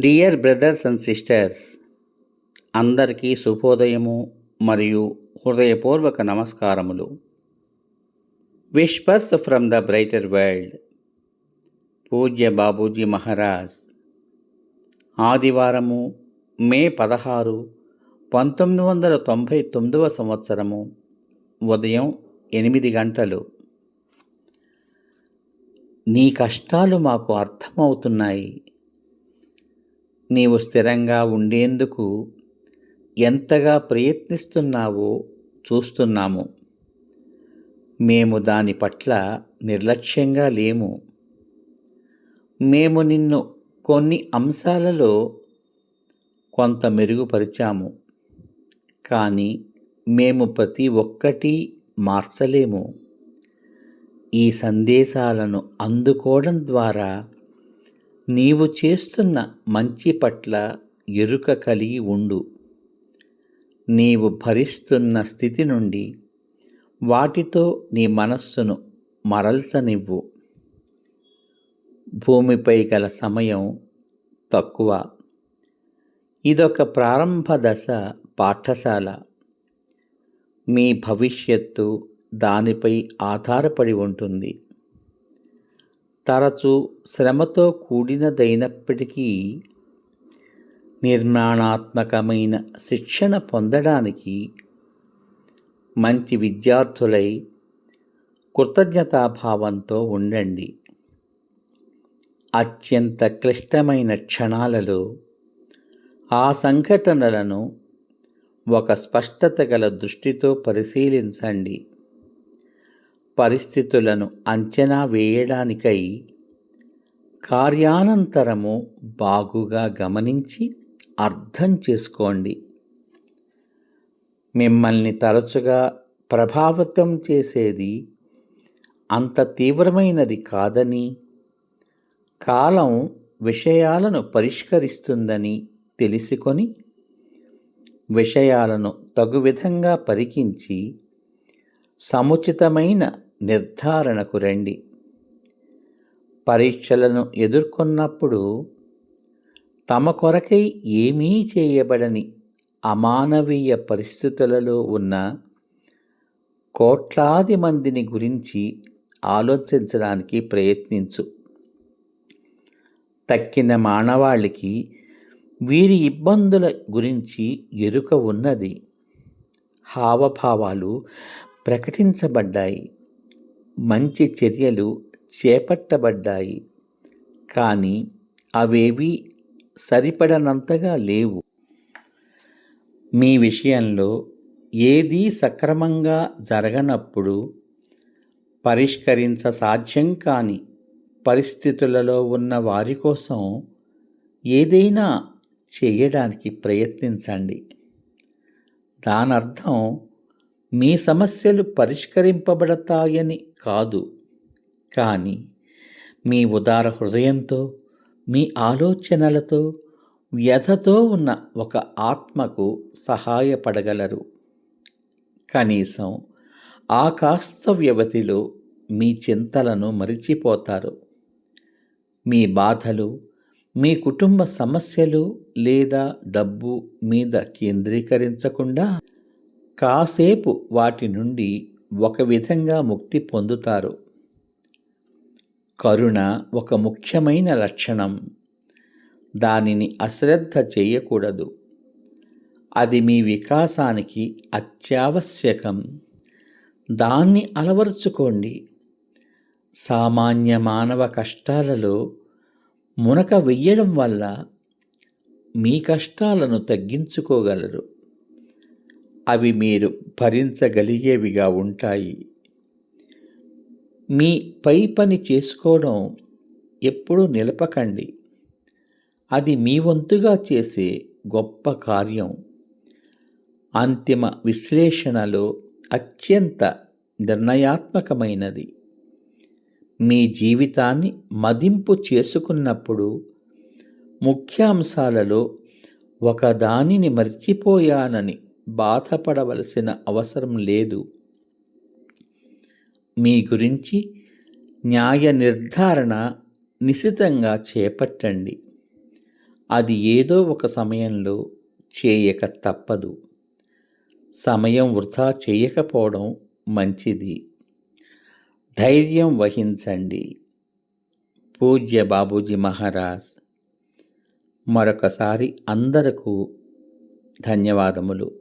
Dear brothers and sisters, అందరికీ శుభోదయము మరియు హృదయపూర్వక నమస్కారములు. Whispers from the brighter world. పూజ్య బాబూజీ మహారాజ్. ఆదివారము మే 16, 1999 సంవత్సరము, ఉదయం 8 గంటలు. నీ కష్టాలు మాకు అర్థమవుతున్నాయి. నీవు స్థిరంగా ఉండేందుకు ఎంతగా ప్రయత్నిస్తున్నావో చూస్తున్నాము. మేము దాని పట్ల నిర్లక్ష్యంగా లేము. మేము నిన్ను కొన్ని అంశాలలో కొంత మెరుగుపరిచాము, కానీ మేము ప్రతి ఒక్కటి మార్చలేము. ఈ సందేశాలను అందుకోవడం ద్వారా నీవు చేస్తున్న మంచి పట్ల ఎరుక కలిగి ఉండు. నీవు భరిస్తున్న స్థితి నుండి వాటితో నీ మనస్సును మరల్చనివ్వు. భూమిపై గల సమయం తక్కువ. ఇదొక ప్రారంభ దశ పాఠశాల. మీ భవిష్యత్తు దానిపై ఆధారపడి ఉంటుంది. తరచూ శ్రమతో కూడినదైనప్పటికీ నిర్మాణాత్మకమైన శిక్షణ పొందడానికి మంచి విద్యార్థులై కృతజ్ఞతాభావంతో ఉండండి. అత్యంత క్లిష్టమైన క్షణాలలో ఆ సంఘటనలను ఒక స్పష్టత గల దృష్టితో పరిశీలించండి. పరిస్థితులను అంచనా వేయడానికై కార్యానంతరము బాగుగా గమనించి అర్థం చేసుకోండి. మిమ్మల్ని తరచుగా ప్రభావితం చేసేది అంత తీవ్రమైనది కాదని, కాలం విషయాలను పరిష్కరిస్తుందని తెలుసుకొని విషయాలను తగు విధంగా పరికించి సముచితమైన నిర్ధారణకు రండి. పరీక్షలను ఎదుర్కొన్నప్పుడు తమ కొరకై ఏమీ చేయబడని అమానవీయ పరిస్థితులలో ఉన్న కోట్లాది మందిని గురించి ఆలోచించడానికి ప్రయత్నించు. తక్కిన మానవాళికి వీరి ఇబ్బందుల గురించి ఎరుక ఉన్నది. హావభావాలు ప్రకటించబడ్డాయి, మంచి చర్యలు చేపట్టబడ్డాయి, కానీ అవేవి సరిపడనంతగా లేవు. మీ విషయంలో ఏదీ సక్రమంగా జరగనప్పుడు పరిష్కరించ సాధ్యం కాని పరిస్థితులలో ఉన్న వారి కోసం ఏదైనా చేయడానికి ప్రయత్నించండి. దానర్థం మీ సమస్యలు పరిష్కరింపబడతాయని కాదు, కానీ మీ ఉదార హృదయంతో, మీ ఆలోచనలతో, వ్యధతో ఉన్న ఒక ఆత్మకు సహాయపడగలరు. కనీసం ఆ కాస్త వ్యవధిలో మీ చింతలను మరిచిపోతారు. మీ బాధలు, మీ కుటుంబ సమస్యలు లేదా డబ్బు మీద కేంద్రీకరించకుండా కాసేపు వాటి నుండి ఒక విధంగా ముక్తి పొందుతారు. కరుణ ఒక ముఖ్యమైన లక్షణం. దానిని అశ్రద్ధ చేయకూడదు. అది మీ వికాసానికి అత్యావశ్యకం. దాన్ని అలవరుచుకోండి. సామాన్య మానవ కష్టాలలో మునక వెయ్యడం వల్ల మీ కష్టాలను తగ్గించుకోగలరు. అవి మీరు భరించగలిగేవిగా ఉంటాయి. మీ పై పని చేసుకోవడం ఎప్పుడూ నిలపకండి. అది మీ వంతుగా చేసే గొప్ప కార్యం. అంతిమ విశ్లేషణలో అత్యంత నిర్ణయాత్మకమైనది. మీ జీవితాన్ని మదింపు చేసుకున్నప్పుడు ముఖ్యాంశాలలో ఒకదానిని మర్చిపోయానని బాధపడవలసిన అవసరం లేదు. మీ గురించి న్యాయ నిర్ధారణ నిశితంగా చేపట్టండి. అది ఏదో ఒక సమయంలో చేయక తప్పదు. సమయం వృధా చేయకపోవడం మంచిది. ధైర్యం వహించండి. పూజ్య బాబూజీ మహారాజ్. మరొకసారి అందరకు ధన్యవాదములు.